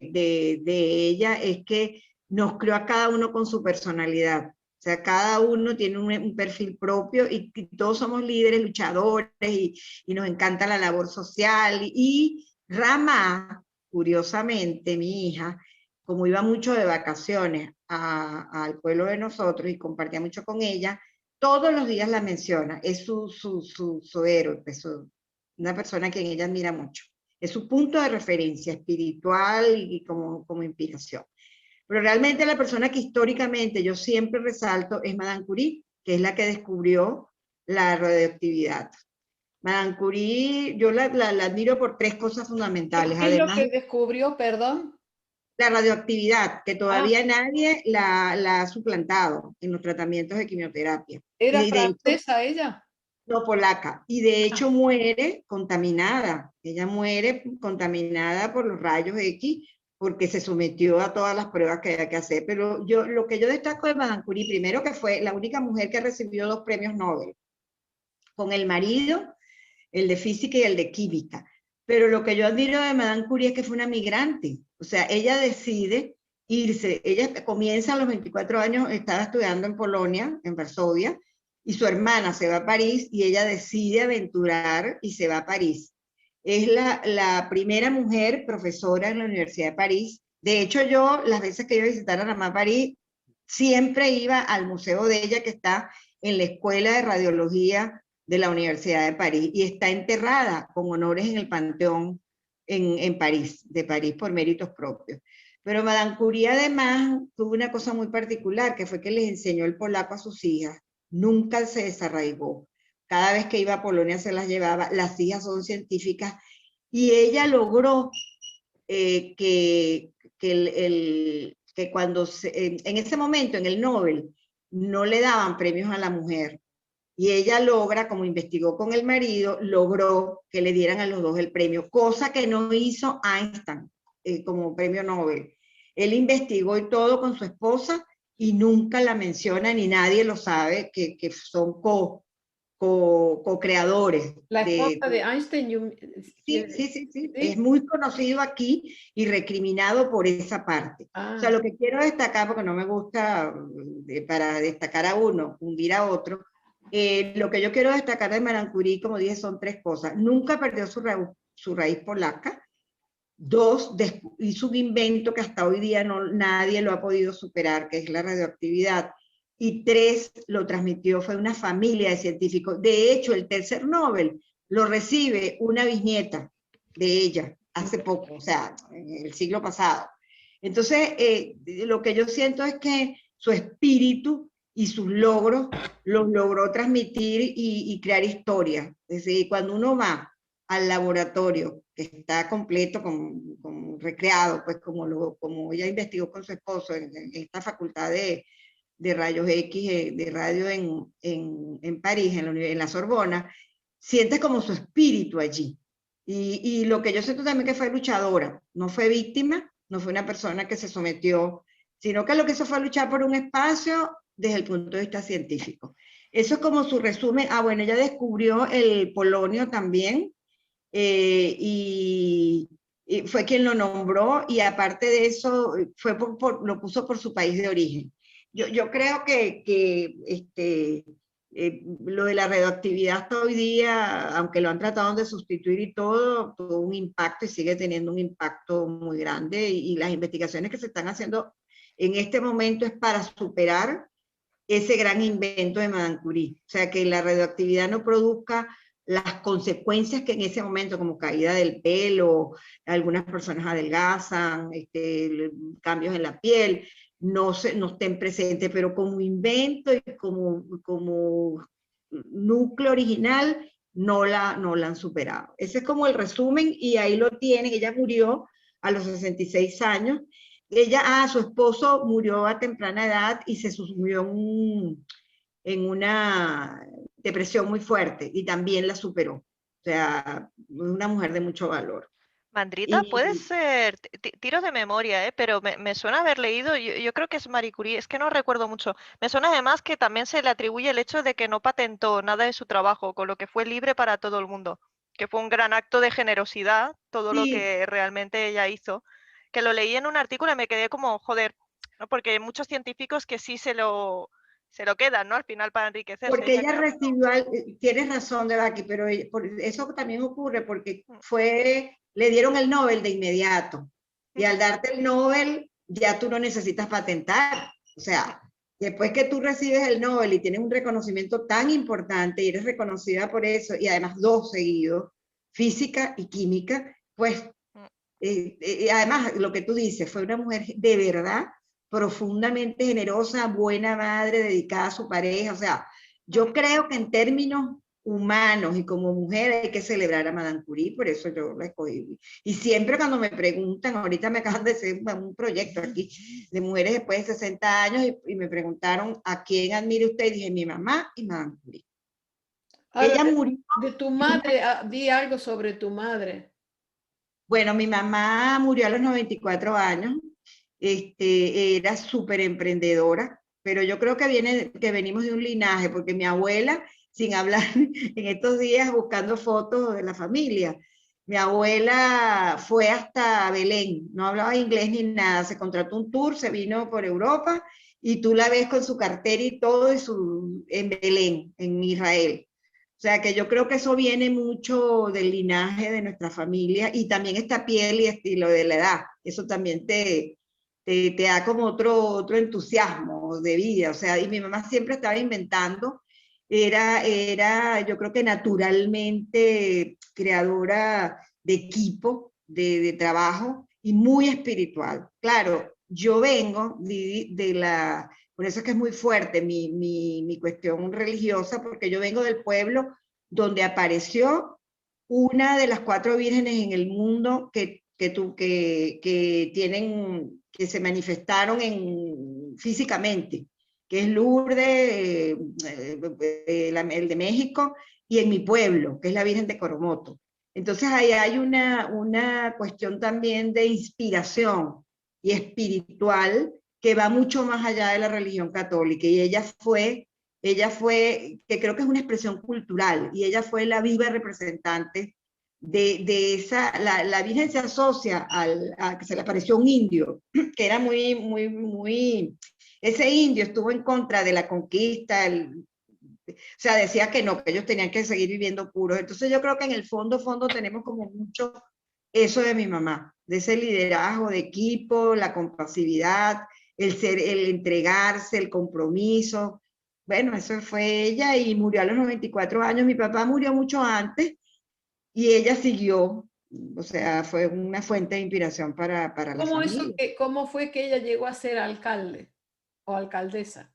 de ella es que nos creó a cada uno con su personalidad. O sea, cada uno tiene un perfil propio y todos somos líderes, luchadores y nos encanta la labor social. Y Rama, curiosamente, mi hija, como iba mucho de vacaciones al pueblo de nosotros y compartía mucho con ella, todos los días la menciona. Es su héroe, pues, una persona que ella admira mucho. Es su punto de referencia espiritual y como inspiración. Pero realmente la persona que históricamente yo siempre resalto es Madame Curie, que es la que descubrió la radioactividad. Madame Curie, yo la admiro por tres cosas ¿Qué fundamentales. es lo Además, que descubrió, perdón? la radioactividad, que Ah, todavía nadie la ha suplantado en los tratamientos de quimioterapia. ¿era Y de hecho, francesa ella? no polaca. Y de hecho Ah, muere contaminada. Ella muere contaminada por los rayos X porque se sometió a todas las pruebas que había que hacer. Pero lo que yo destaco de Madame Curie, primero que fue la única mujer que recibió 2 premios Nobel, con el marido, el de física y el de química. Pero lo que yo admiro de Madame Curie es que fue una migrante. O sea, ella decide irse. Ella comienza a los 24 años, estaba estudiando en Polonia, en Varsovia, y su hermana se va a París y ella decide aventurar y se va a París. Es la primera mujer profesora en la Universidad de París. De hecho, yo, las veces que iba a visitar a Ramá París, siempre iba al museo de ella que está en la Escuela de Radiología de la Universidad de París y está enterrada con honores en el Panteón en París, de París por méritos propios. Pero Madame Curie además tuvo una cosa muy particular, que fue que les enseñó el polaco a sus hijas. Nunca se desarraigó. Cada vez que iba a Polonia se las llevaba. Las hijas son científicas y ella logró que cuando en ese momento, en el Nobel, no le daban premios a la mujer. Y ella logra, como investigó con el marido, logró que le dieran a los dos el premio, cosa que no hizo Einstein como premio Nobel. Él investigó y todo con su esposa y nunca la menciona ni nadie lo sabe que son co-creadores la esposa de de Einstein. sí, sí, sí, sí, es ¿Sí? muy conocido aquí y recriminado por esa parte. O sea, Ah, lo que quiero destacar, porque no me gusta para destacar a uno, hundir a otro, lo que yo quiero destacar de Marie Curie, como dije, son tres cosas. Nunca perdió su raíz polaca. Dos, hizo un invento que hasta hoy día nadie lo ha podido superar, que es la radioactividad. Y tres, lo transmitió, fue una familia de científicos. De hecho, el tercer Nobel lo recibe una bisnieta de ella hace poco, o sea, en el siglo pasado. Entonces, lo que yo siento es que su espíritu y sus logros los logró transmitir y crear historia. Es decir, cuando uno va al laboratorio, que está completo, recreado, pues como ella investigó con su esposo en esta facultad de rayos X, de radio en París, en la Sorbona, sientes como su espíritu allí. Y lo que yo siento también que fue luchadora, no fue víctima, no fue una persona que se sometió, sino que lo que hizo fue luchar por un espacio desde el punto de vista científico. Eso es como su resumen. Ah, bueno, ella descubrió el polonio también, y fue quien lo nombró y aparte de eso lo puso por su país de origen. Yo creo lo de la radioactividad hasta hoy día, aunque lo han tratado de sustituir y todo, tuvo un impacto y sigue teniendo un impacto muy grande y las investigaciones que se están haciendo en este momento es para superar ese gran invento de Madame Curie. O sea, que la radioactividad no produzca las consecuencias que en ese momento, como caída del pelo, algunas personas adelgazan, cambios en la piel, no estén presentes, pero como invento y como núcleo original, no la han superado. Ese es como el resumen y ahí lo tienen. Ella murió a los 66 años. Su esposo murió a temprana edad y se sumió en una depresión muy fuerte y también la superó. O sea, una mujer de mucho valor. Mandrita, puede Y ser, tiro de memoria, pero me suena haber leído, yo creo que es Marie Curie, es que no recuerdo mucho. Me suena además que también se le atribuye el hecho de que no patentó nada de su trabajo, con lo que fue libre para todo el mundo, que fue un gran acto de generosidad todo lo sí, que realmente ella hizo. que lo leí en un artículo y me quedé como, joder, ¿no? Porque hay muchos científicos que sí se lo quedan, ¿no? Al final para enriquecerse. Porque ella recibió, tienes razón, de Baki, pero eso también ocurre porque le dieron el Nobel de inmediato. Y al darte el Nobel, ya tú no necesitas patentar. O sea, después que tú recibes el Nobel y tienes un reconocimiento tan importante y eres reconocida por eso, y además 2 seguidos, física y química, pues, además, lo que tú dices, fue una mujer de verdad profundamente generosa, buena madre, dedicada a su pareja. O sea, yo creo que en términos humanos y como mujer hay que celebrar a Madame Curie, por eso yo la escogí. Y siempre cuando me preguntan, ahorita me acaban de hacer un proyecto aquí de mujeres después de 60 años y me preguntaron a quién admira usted, y dije mi mamá y Madame Curie. Ahora, Ella murió. de tu madre, di algo sobre tu madre. Bueno, mi mamá murió a los 94 años, era súper emprendedora, pero yo creo que venimos de un linaje, porque mi abuela, sin hablar en estos días buscando fotos de la familia, mi abuela fue hasta Belén, no hablaba inglés ni nada, se contrató un tour, se vino por Europa y tú la ves con su cartera y todo en Belén, en Israel. O sea, que yo creo que eso viene mucho del linaje de nuestra familia y también esta piel y estilo de la edad. Eso también te da como otro entusiasmo de vida. O sea, y mi mamá siempre estaba inventando. Yo creo que naturalmente creadora de equipo, de trabajo y muy espiritual. Claro, yo vengo por eso es que es muy fuerte mi cuestión religiosa, porque yo vengo del pueblo donde apareció una de las 4 vírgenes en el mundo que tienen, que se manifestaron físicamente, que es Lourdes, el de México, y en mi pueblo, que es la Virgen de Coromoto. Entonces ahí hay una cuestión también de inspiración y espiritual que va mucho más allá de la religión católica. Y ella fue, que creo que es una expresión cultural, y ella fue la viva representante de esa, la Virgen se asocia a que se le apareció un indio, que era ese indio estuvo en contra de la conquista, o sea, decía que no, que ellos tenían que seguir viviendo puros. Entonces yo creo que en el fondo tenemos como mucho eso de mi mamá, de ese liderazgo de equipo, la compasividad, el entregarse, el compromiso. Bueno, eso fue ella y murió a los 94 años. Mi papá murió mucho antes y ella siguió. O sea, fue una fuente de inspiración para la familia. ¿Cómo fue que ella llegó a ser alcalde o alcaldesa?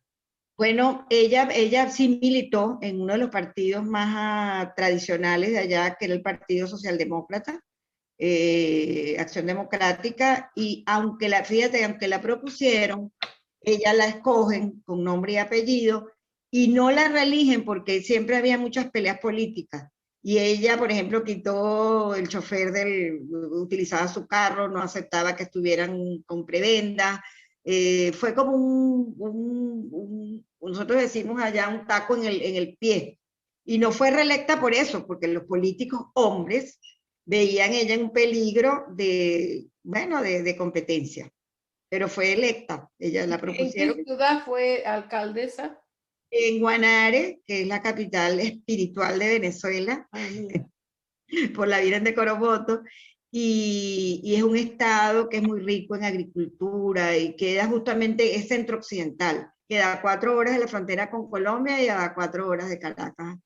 Bueno, ella sí militó en uno de los partidos más tradicionales de allá, que era el Partido Socialdemócrata, Acción Democrática, y fíjate, aunque la propusieron, ella la escogen con nombre y apellido, y no la reeligen porque siempre había muchas peleas políticas. Y ella, por ejemplo, quitó el chofer utilizaba su carro, no aceptaba que estuvieran con prebenda. Fue como nosotros decimos allá, un taco en el pie. Y no fue reelecta por eso, porque los políticos hombres veían ella en un peligro de competencia. Pero fue electa, ella la propusieron. ¿En qué ciudad fue alcaldesa? En Guanare, que es la capital espiritual de Venezuela, por la Virgen de Coromoto, y es un estado que es muy rico en agricultura y queda justamente, es centro occidental, queda a 4 horas de la frontera con Colombia y a 4 horas de Caracas.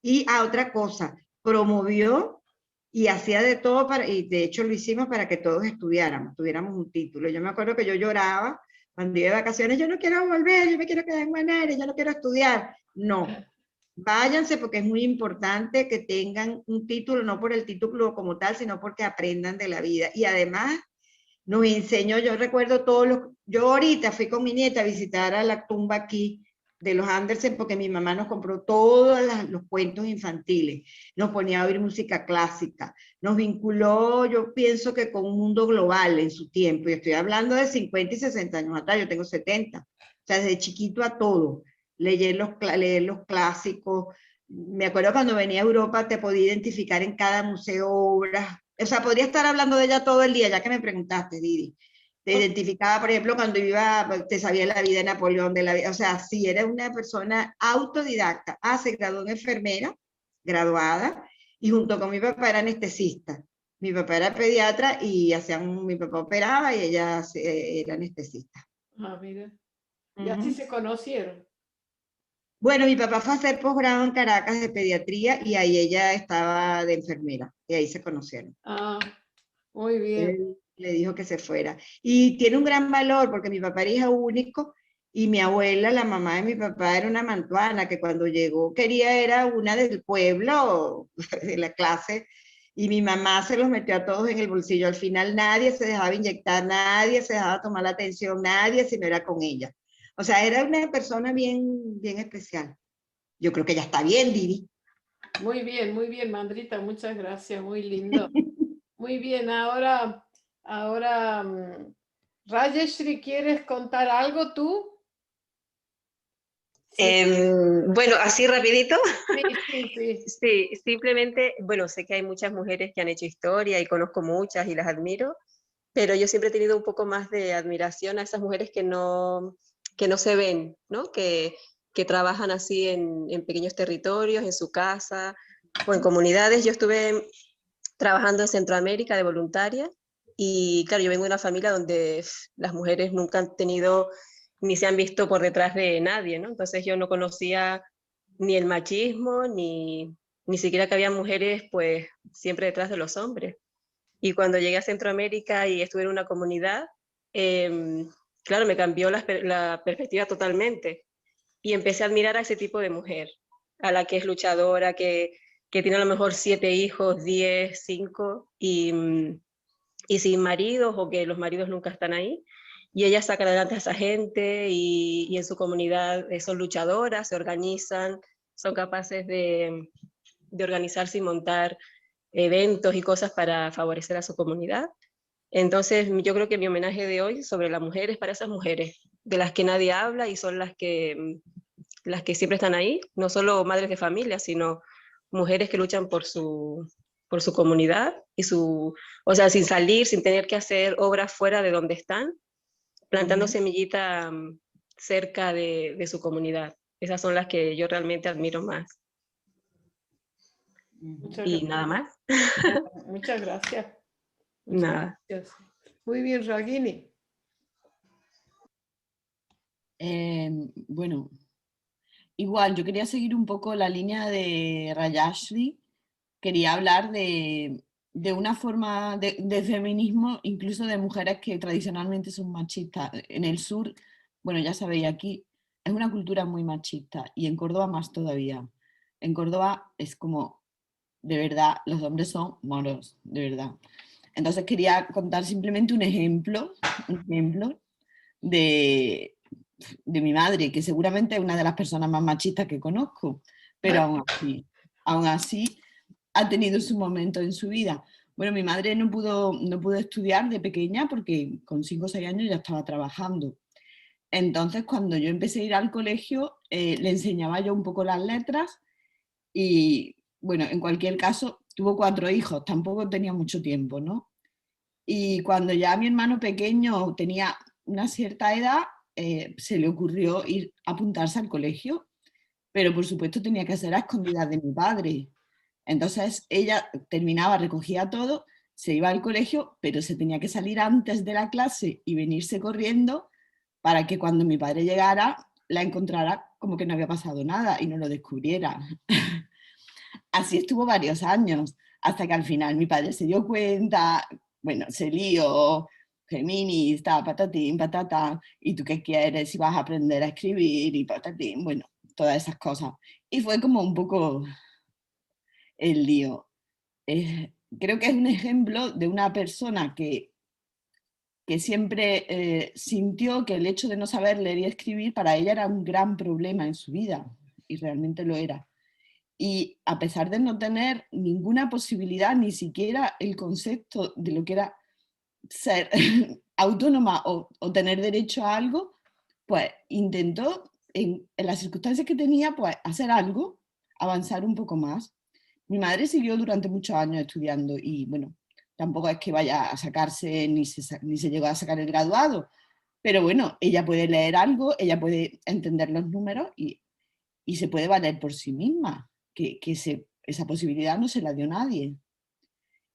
Y a otra cosa, promovió y hacía de todo y de hecho lo hicimos para que todos tuviéramos un título. Yo me acuerdo que yo lloraba cuando iba de vacaciones, yo no quiero volver, yo me quiero quedar en Guanare, yo no quiero estudiar. No, váyanse porque es muy importante que tengan un título, no por el título como tal, sino porque aprendan de la vida. Y además nos enseñó, yo recuerdo yo ahorita fui con mi nieta a visitar a la tumba aquí de los Andersen porque mi mamá nos compró todos los cuentos infantiles, nos ponía a oír música clásica, nos vinculó, yo pienso que con un mundo global en su tiempo, y estoy hablando de 50 y 60 años atrás, yo tengo 70, o sea, desde chiquito a todo, leer los clásicos. Me acuerdo cuando venía a Europa te podía identificar en cada museo obras O sea, podría estar hablando de ella todo el día, ya que me preguntaste, Didi. Te identificaba, por ejemplo, cuando iba, te sabía la vida de Napoleón, de la vida, o sea, sí, era una persona autodidacta. Ah, se graduó en enfermera, graduada, y junto con mi papá era anestesista. Mi papá era pediatra y mi papá operaba y ella era anestesista. Ah, mira. Uh Y así -huh. se conocieron. Bueno, mi papá fue a hacer posgrado en Caracas de pediatría y ahí ella estaba de enfermera y ahí se conocieron. Ah, muy bien. Él le dijo que se fuera. Y tiene un gran valor porque mi papá era hijo único y mi abuela, la mamá de mi papá, era una mantuana que cuando llegó era una del pueblo, de la clase, y mi mamá se los metió a todos en el bolsillo. Al final nadie se dejaba inyectar, nadie se dejaba tomar la atención, nadie si no era con ella. O sea, era una persona bien, bien especial. Yo creo que ya está bien, Didi. Muy bien, Mandrita, muchas gracias, muy lindo. Muy bien, ahora, Rajeshri, ¿quieres contar algo tú? Sí, Bueno, así rapidito. sí. Sí, simplemente, bueno, sé que hay muchas mujeres que han hecho historia y conozco muchas y las admiro, pero yo siempre he tenido un poco más de admiración a esas mujeres que no se ven, ¿no? Que trabajan así en pequeños territorios, en su casa o en comunidades. Yo estuve trabajando en Centroamérica de voluntaria y claro, yo vengo de una familia donde las mujeres nunca han tenido ni se han visto por detrás de nadie, ¿no? Entonces yo no conocía ni el machismo, ni siquiera que había mujeres pues siempre detrás de los hombres. Y cuando llegué a Centroamérica y estuve en una comunidad, claro, me cambió la perspectiva totalmente y empecé a admirar a ese tipo de mujer, a la que es luchadora, que tiene a lo mejor 7 hijos, 10, 5, y sin maridos o que los maridos nunca están ahí. Y ella saca adelante a esa gente y en su comunidad son luchadoras, se organizan, son capaces de organizarse y montar eventos y cosas para favorecer a su comunidad. Entonces yo creo que mi homenaje de hoy sobre las mujeres para esas mujeres, de las que nadie habla y son las que siempre están ahí, no solo madres de familia, sino mujeres que luchan por su comunidad y o sea, sin salir, sin tener que hacer obras fuera de donde están, plantando semillita cerca de su comunidad. Esas son las que yo realmente admiro más. Muchas Y gracias. nada más. Muchas gracias. Nada. Gracias. Muy bien, Ragini. Bueno, igual, yo quería seguir un poco la línea de Rajashri. Quería hablar de una forma de feminismo, incluso de mujeres que tradicionalmente son machistas. En el sur, bueno, ya sabéis, aquí es una cultura muy machista y en Córdoba más todavía. En Córdoba es como, de verdad, los hombres son moros, de verdad. Entonces quería contar simplemente un ejemplo de, de mi madre, que seguramente es una de las personas más machistas que conozco, pero aún así ha tenido su momento en su vida. Bueno, mi madre no pudo estudiar de pequeña porque con 5 o 6 años ya estaba trabajando. Entonces, cuando yo empecé a ir al colegio, le enseñaba yo un poco las letras y, bueno, en cualquier caso, tuvo 4 hijos, tampoco tenía mucho tiempo, ¿no? Y cuando ya mi hermano pequeño tenía una cierta edad, se le ocurrió ir a apuntarse al colegio, pero por supuesto tenía que hacer a escondidas de mi padre. Entonces ella terminaba, recogía todo, se iba al colegio, pero se tenía que salir antes de la clase y venirse corriendo para que cuando mi padre llegara la encontrara como que no había pasado nada y no lo descubriera. Así estuvo varios años, hasta que al final mi padre se dio cuenta, bueno, se lió, feminista, patatín, patata, y tú qué quieres, si vas a aprender a escribir y patatín, bueno, todas esas cosas. Y fue como un poco el lío. Creo que es un ejemplo de una persona que siempre sintió que el hecho de no saber leer y escribir para ella era un gran problema en su vida, y realmente lo era. Y a pesar de no tener ninguna posibilidad, ni siquiera el concepto de lo que era ser autónoma o tener derecho a algo, pues intentó, en las circunstancias que tenía, pues hacer algo, avanzar un poco más. Mi madre siguió durante muchos años estudiando y, bueno, tampoco es que vaya a sacarse, ni se llegó a sacar el graduado, pero bueno, ella puede leer algo, ella puede entender los números y se puede valer por sí misma, que esa posibilidad no se la dio nadie.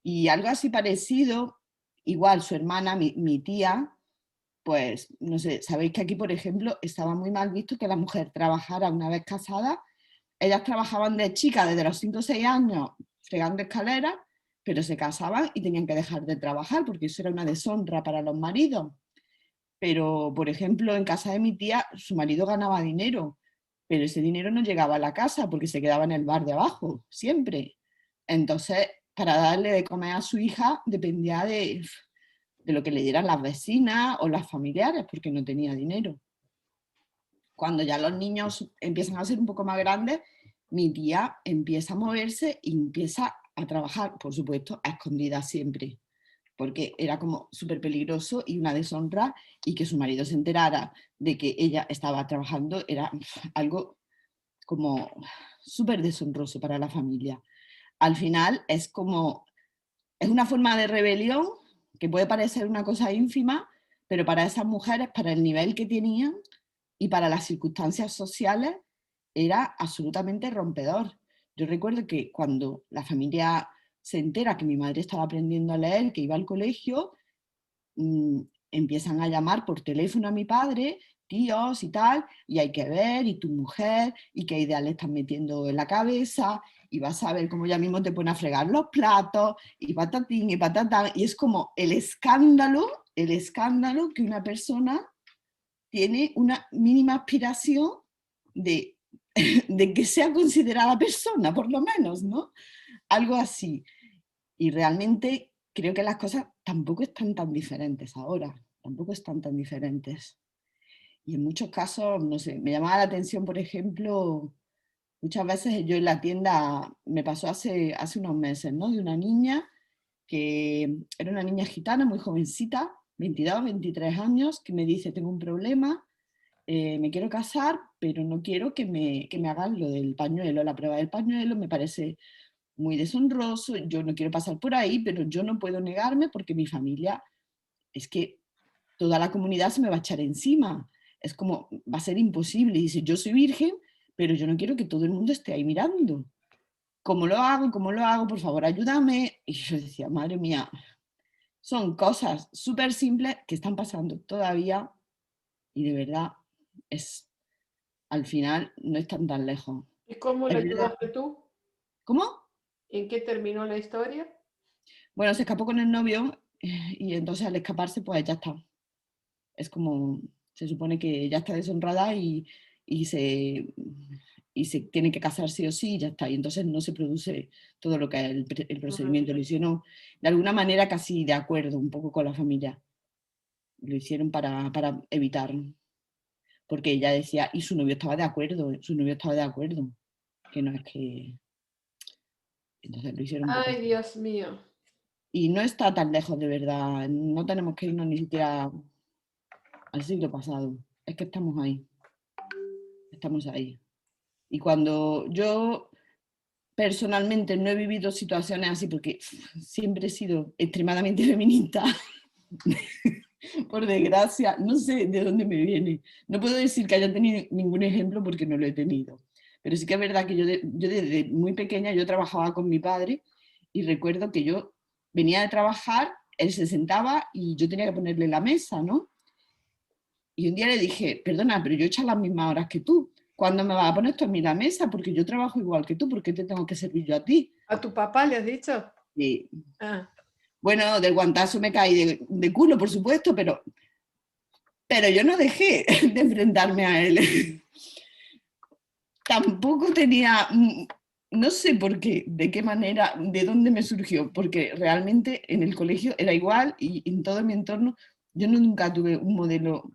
Y algo así parecido, igual su hermana, mi tía, pues no sé, sabéis que aquí, por ejemplo, estaba muy mal visto que la mujer trabajara una vez casada. Ellas trabajaban de chicas desde los 5 o 6 años fregando escaleras, pero se casaban y tenían que dejar de trabajar porque eso era una deshonra para los maridos. Pero, por ejemplo, en casa de mi tía, su marido ganaba dinero, pero ese dinero no llegaba a la casa porque se quedaba en el bar de abajo, siempre. Entonces, para darle de comer a su hija dependía de lo que le dieran las vecinas o las familiares, porque no tenía dinero. Cuando ya los niños empiezan a ser un poco más grandes, mi tía empieza a moverse y empieza a trabajar, por supuesto, a escondidas siempre, porque era como súper peligroso y una deshonra, y que su marido se enterara de que ella estaba trabajando era algo como súper deshonroso para la familia. Al final es una forma de rebelión que puede parecer una cosa ínfima, pero para esas mujeres, para el nivel que tenían y para las circunstancias sociales, era absolutamente rompedor. Yo recuerdo que cuando la familia se entera que mi madre estaba aprendiendo a leer, que iba al colegio, empiezan a llamar por teléfono a mi padre, tíos y tal, y hay que ver, y tu mujer, y qué ideas le están metiendo en la cabeza, y vas a ver cómo ya mismo te ponen a fregar los platos, y patatín y patatán, y es como el escándalo que una persona tiene una mínima aspiración de, de que sea considerada persona, por lo menos, ¿no? Algo así. Y realmente creo que las cosas tampoco están tan diferentes ahora, tampoco están tan diferentes. Y en muchos casos, no sé, me llamaba la atención, por ejemplo, muchas veces yo en la tienda, me pasó hace unos meses, ¿no? De una niña que era una niña gitana, muy jovencita, 22, 23 años, que me dice, tengo un problema, me quiero casar, pero no quiero que me hagan lo del pañuelo, la prueba del pañuelo, me parece muy deshonroso, yo no quiero pasar por ahí, pero yo no puedo negarme porque mi familia, es que toda la comunidad se me va a echar encima, es como, va a ser imposible, y dice, yo soy virgen, pero yo no quiero que todo el mundo esté ahí mirando. ¿Cómo lo hago? ¿Cómo lo hago? Por favor, ayúdame. Y yo decía, madre mía, son cosas súper simples que están pasando todavía y de verdad al final no están tan lejos. ¿Y cómo le ayudaste tú? ¿Cómo? ¿En qué terminó la historia? Bueno, se escapó con el novio y entonces al escaparse pues ya está. Es como, se supone que ya está deshonrada y se tiene que casar sí o sí y ya está. Y entonces no se produce todo lo que es el procedimiento. Lo hicieron de alguna manera casi de acuerdo un poco con la familia. Lo hicieron para evitar. Porque ella decía, y su novio estaba de acuerdo, que no es que... Entonces lo hicieron un poco. Ay, Dios mío. Y no está tan lejos, de verdad. No tenemos que irnos ni siquiera al siglo pasado. Es que estamos ahí. Estamos ahí. Y cuando yo personalmente no he vivido situaciones así, porque siempre he sido extremadamente feminista, por desgracia, no sé de dónde me viene. No puedo decir que haya tenido ningún ejemplo porque no lo he tenido. Pero sí que es verdad que yo desde muy pequeña yo trabajaba con mi padre y recuerdo que yo venía de trabajar, él se sentaba y yo tenía que ponerle la mesa, ¿no? Y un día le dije, perdona, pero yo he hecho las mismas horas que tú. ¿Cuándo me vas a poner tú a mí la mesa? Porque yo trabajo igual que tú, ¿por qué te tengo que servir yo a ti? ¿A tu papá le has dicho? Y, Ah. bueno, del guantazo me caí de culo, por supuesto, pero yo no dejé de enfrentarme a él. Tampoco tenía, no sé por qué, de qué manera, de dónde me surgió, porque realmente en el colegio era igual y en todo mi entorno yo nunca tuve un modelo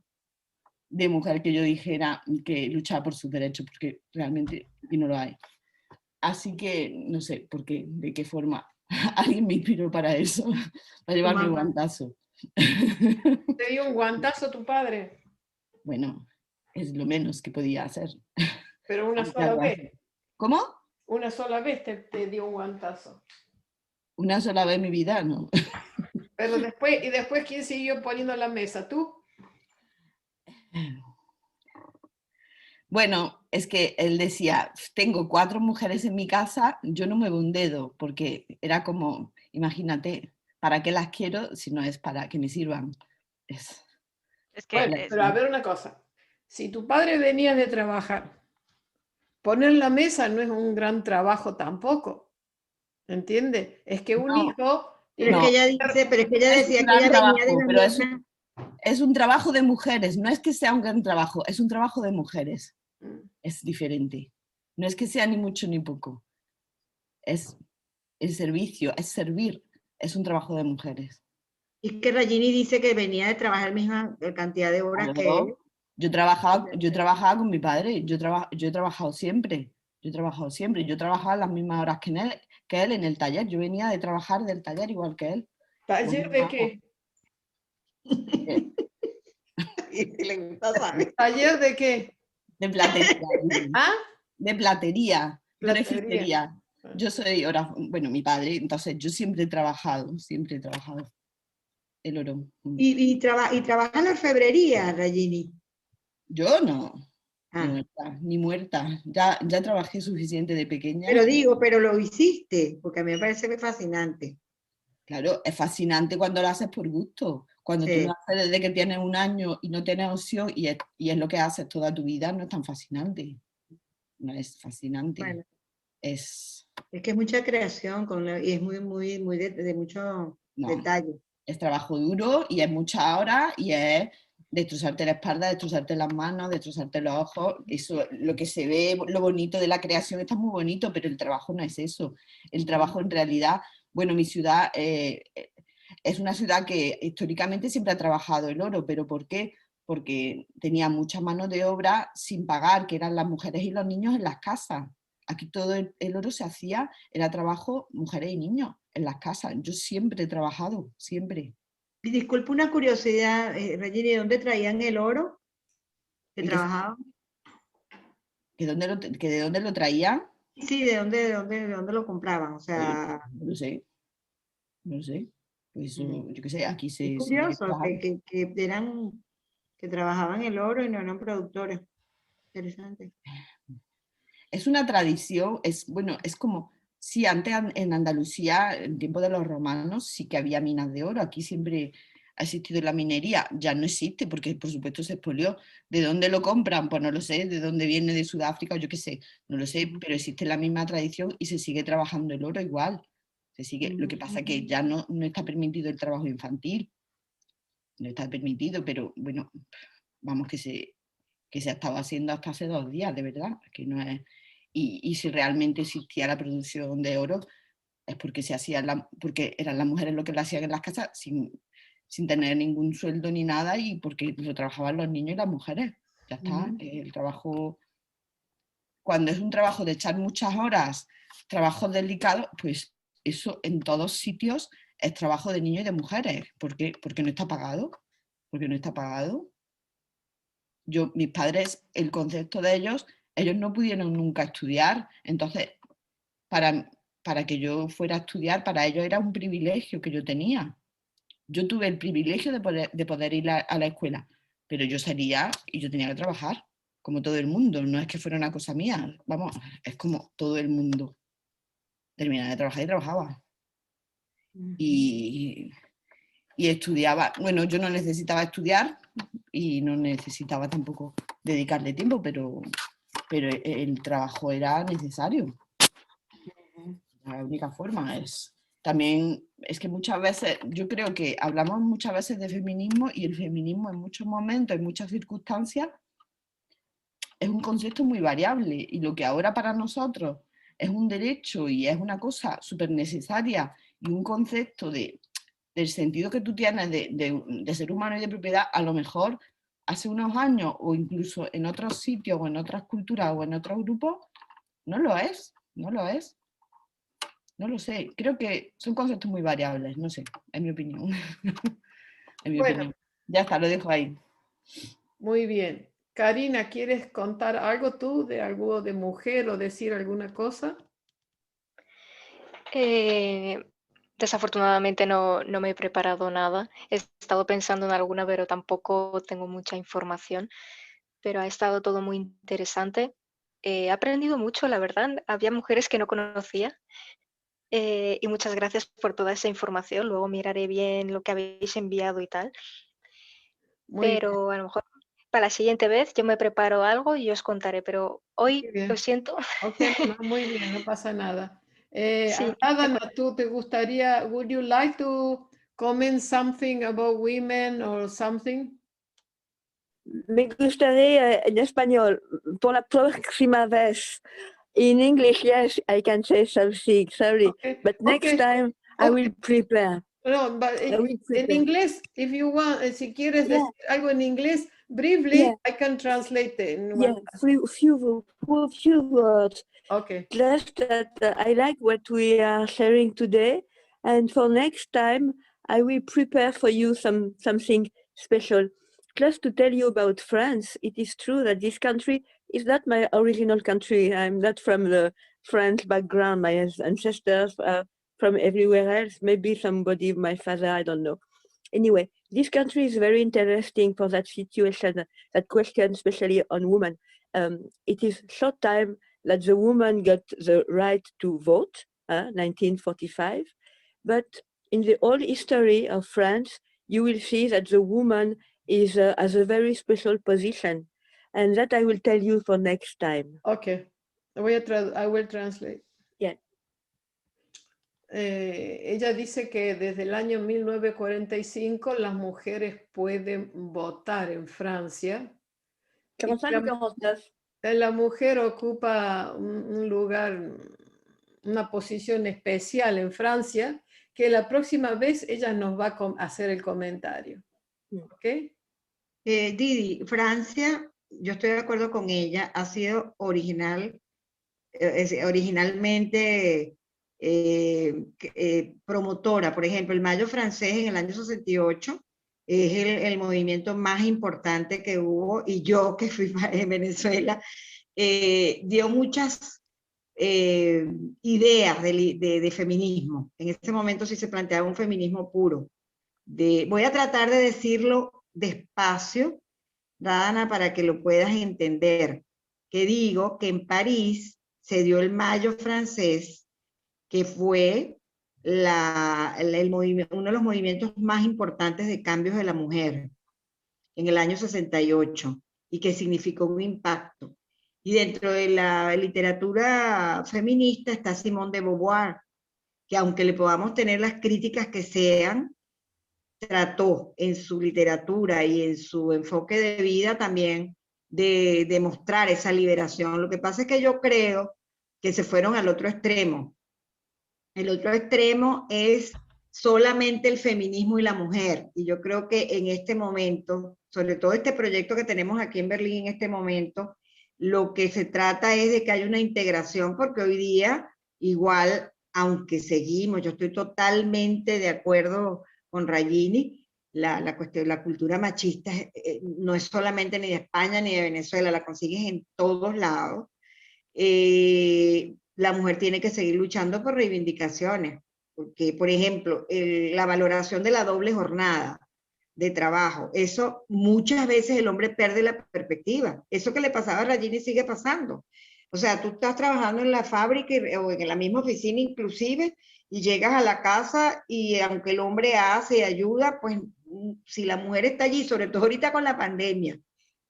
de mujer que yo dijera que luchaba por sus derechos, porque realmente y no lo hay. Así que no sé por qué, de qué forma alguien me inspiró para eso, para llevarme el guantazo. ¿Te dio un guantazo tu padre? Bueno, es lo menos que podía hacer. Pero una sola vez. ¿Cómo? Una sola vez te dio un guantazo. Una sola vez en mi vida, no. Pero después, ¿quién siguió poniendo la mesa? ¿Tú? Bueno, es que él decía, tengo 4 mujeres en mi casa, yo no muevo un dedo, porque era como, imagínate, ¿para qué las quiero si no es para que me sirvan? Es, Es Bueno, que pero a ver una cosa. Si tu padre venía de trabajar, poner la mesa no es un gran trabajo tampoco. ¿Entiendes? Es que un no, hijo Pero es tiene que no, ella que dice, pero es que ella es un decía que gran ella venía de trabajo, la pero misma. es un trabajo de mujeres, no es que sea un gran trabajo, es un trabajo de mujeres, ser. es diferente. No es que sea ni mucho ni poco, es el servicio, es servir, es un trabajo de mujeres. Y que Ragini dice que venía de trabajar misma cantidad de horas que él. Claro. Yo trabajaba con mi padre, yo he trabajado siempre, yo he trabajado siempre, yo trabajaba las mismas horas que él en el taller, yo venía de trabajar del taller igual que él. Las ¿Taller de mismas horas. qué? Y le gusta saber. ¿Taller de qué? De platería, ¿Ah? de platería, de Platería. refistería. Yo soy bueno, mi padre, entonces yo siempre he trabajado el oro. Y trabaja en la orfebrería, Ragini. Yo no, Ah, ni muerta. Ya trabajé suficiente de pequeña. pero digo, pero lo hiciste, porque a mí me parece fascinante. Claro, es fascinante cuando lo haces por gusto. Cuando tú lo Sí. haces desde que tienes 1 año y no tienes opción y es lo que haces toda tu vida, no es tan fascinante. No es fascinante. Bueno, Es, es que es mucha creación y es muy de mucho no, detalle. es trabajo duro y es mucha hora y es destrozarte la espalda, destrozarte las manos, destrozarte los ojos. Eso, lo que se ve, lo bonito de la creación está muy bonito, pero el trabajo no es eso. El trabajo en realidad, bueno, mi ciudad es una ciudad que históricamente siempre ha trabajado el oro, pero ¿por qué? Porque tenía mucha mano de obra sin pagar, que eran las mujeres y los niños en las casas. Aquí todo el oro se hacía, era trabajo mujeres y niños en las casas. Yo siempre he trabajado, siempre. Y disculpe una curiosidad, Regina, ¿de dónde traían el oro que ¿En qué- trabajaban? que de dónde lo traían? Sí, de dónde lo compraban? O Pues, sea, no lo sé, no lo sé. Pues mm, yo qué sé, aquí es se debe curioso trabajar. que trabajaban el oro y no eran productores. Interesante. Es una tradición, bueno, es como, sí, antes en Andalucía, en tiempo de los romanos, sí que había minas de oro, aquí siempre ha existido la minería, ya no existe porque por supuesto se expolió. ¿De dónde lo compran? Pues no lo sé, de dónde viene, de Sudáfrica o yo qué sé, no lo sé, pero existe la misma tradición y se sigue trabajando el oro igual. Se sigue, lo que pasa es que ya no está permitido el trabajo infantil, no está permitido, pero bueno, vamos que se ha estado haciendo hasta hace 2 días, de verdad, que no es... Y si realmente existía la producción de oro, es porque se hacía porque eran las mujeres lo que lo hacían en las casas sin tener ningún sueldo ni nada y porque lo trabajaban los niños y las mujeres. Ya está, el trabajo, cuando es un trabajo de echar muchas horas, trabajos delicados, pues eso en todos sitios es trabajo de niños y de mujeres. ¿Por qué? Porque no está pagado. Porque no está pagado. Mis padres, el concepto de ellos no pudieron nunca estudiar, entonces para que yo fuera a estudiar, para ellos era un privilegio que yo tenía. Yo tuve el privilegio de poder ir a la escuela, pero yo salía y yo tenía que trabajar, como todo el mundo, no es que fuera una cosa mía, vamos, es como todo el mundo. Terminaba de trabajar y trabajaba. Y, y estudiaba, bueno, yo no necesitaba estudiar y no necesitaba tampoco dedicarle tiempo, pero el trabajo era necesario. La única forma es... También es que muchas veces, yo creo que hablamos muchas veces de feminismo y el feminismo en muchos momentos, en muchas circunstancias, es un concepto muy variable y lo que ahora para nosotros es un derecho y es una cosa súper necesaria y un concepto del sentido que tú tienes de ser humano y de propiedad, a lo mejor hace unos años o incluso en otros sitios o en otras culturas o en otros grupos, no lo es, no lo es. No lo sé, creo que son conceptos muy variables, no sé, en mi opinión. En mi Bueno, opinión. Ya está, lo dejo ahí. muy bien. Karina, ¿quieres contar algo tú de algo de mujer o decir alguna cosa? Desafortunadamente no me he preparado nada. He estado pensando en alguna, pero tampoco tengo mucha información. Pero ha estado todo muy interesante. He aprendido mucho, la verdad. Había mujeres que no conocía. Y muchas gracias por toda esa información. Luego miraré bien lo que habéis enviado y tal. Muy bien, Pero a lo mejor para la siguiente vez yo me preparo algo y os contaré. Pero muy hoy bien. lo siento. Ok, no, muy bien, no pasa nada. Sí, Adana, ¿tú te gustaría, would you like to comment something about women or something? Me gustaría en español, por la próxima vez. In English, yes, I can say something, sorry. Okay, But next okay, time I will prepare. No, but I will en prepare. inglés, if you want, si quieres Yeah. decir algo en inglés, briefly, Yeah. I can translate it in Yeah, few words. Okay. Just that I like what we are sharing today, and for next time I will prepare for you something special. Just to tell you about France, it is true that this country is not my original country. I'm not from the French background. My ancestors are from everywhere else. Maybe somebody, my father, I don't know. Anyway, this country is very interesting for that situation, that question, especially on women. It is short time that the woman got the right to vote, 1945. But in the whole history of France, you will see that the woman is has a very special position. And that I will tell you for next time. Okay. I will translate. Yeah. Ella dice que desde el año 1945 las mujeres pueden votar en Francia. La mujer ocupa un lugar, una posición especial en Francia, que la próxima vez ella nos va a hacer el comentario. ¿Ok? Didi, Francia, yo estoy de acuerdo con ella, ha sido originalmente promotora. Por ejemplo, el Mayo francés en el año 68 es el movimiento más importante que hubo, y yo que fui en Venezuela, dio muchas ideas de feminismo. En este momento sí se planteaba un feminismo puro. Voy a tratar de decirlo despacio, Dana, para que lo puedas entender. Que digo que en París se dio el Mayo francés, que fue uno de los movimientos más importantes de cambios de la mujer en el año 68, y que significó un impacto. Y dentro de la literatura feminista está Simone de Beauvoir, que aunque le podamos tener las críticas que sean, trató en su literatura y en su enfoque de vida también de demostrar esa liberación. Lo que pasa es que yo creo que se fueron al otro extremo. El otro extremo es solamente el feminismo y la mujer. Y yo creo que en este momento, sobre todo este proyecto que tenemos aquí en Berlín en este momento, lo que se trata es de que haya una integración, porque hoy día, igual, aunque seguimos, yo estoy totalmente de acuerdo con Ragini, la cuestión, la cultura machista no es solamente ni de España ni de Venezuela, la consigues en todos lados. La mujer tiene que seguir luchando por reivindicaciones, porque, por ejemplo, la valoración de la doble jornada de trabajo, eso muchas veces el hombre pierde la perspectiva. Eso que le pasaba a Ragini sigue pasando. O sea, tú estás trabajando en la fábrica o en la misma oficina inclusive, y llegas a la casa y aunque el hombre hace y ayuda, pues si la mujer está allí, sobre todo ahorita con la pandemia,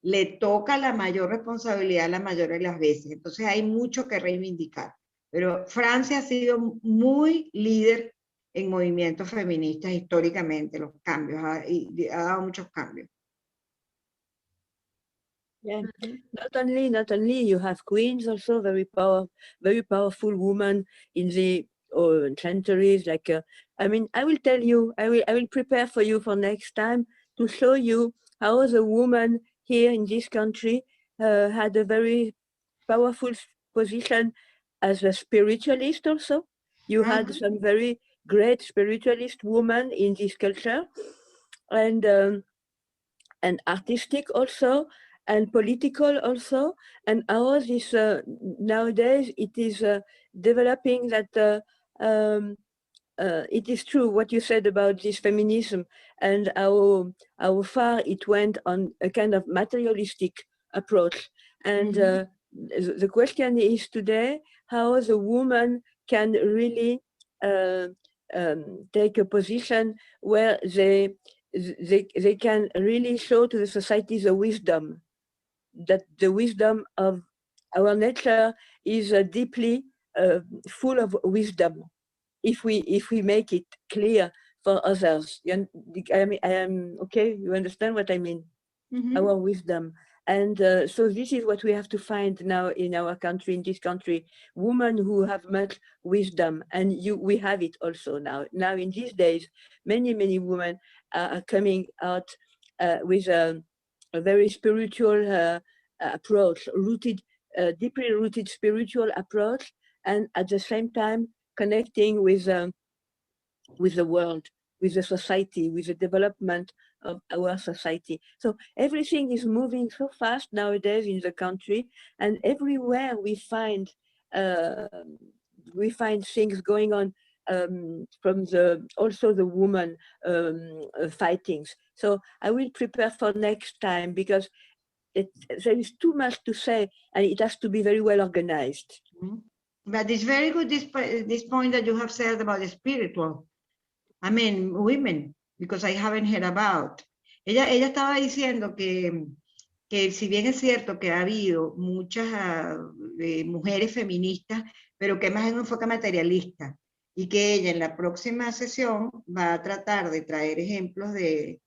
le toca la mayor responsabilidad la mayoría de las veces. Entonces hay mucho que reivindicar. Pero Francia ha sido muy líder en movimientos feministas históricamente, los cambios, ha dado muchos cambios. Yeah. Not only you have queens, also very powerful women in the centuries. Like I mean, I will tell you, I will prepare for you for next time to show you how the woman here in this country had a very powerful position as a spiritualist. Also, you had some very great spiritualist women in this culture, and artistic also, and political also. And ours is nowadays it is developing that it is true what you said about this feminism and how far it went on a kind of materialistic approach. And the question is today how the woman can really take a position where they can really show to the society the wisdom, that the wisdom of our nature is deeply full of wisdom. If we make it clear for others, I am okay. You understand what I mean? Our wisdom, and so this is what we have to find now in our country, in this country, women who have much wisdom, and we have it also now. Now in these days, many women are coming out with a very spiritual approach, deeply rooted spiritual approach, and at the same time connecting with the world, with the society, with the development of our society. So everything is moving so fast nowadays in the country, and everywhere we find things going on from also the woman fightings. So I will prepare for next time, because there is too much to say, and it has to be very well organized. But it's very good, this point that you have said about the spiritual. I mean, women, because I haven't heard about. Ella estaba diciendo que si bien es cierto que ha habido muchas mujeres feministas, pero que más en un enfoque materialista, y que ella en la próxima sesión va a tratar de traer ejemplos de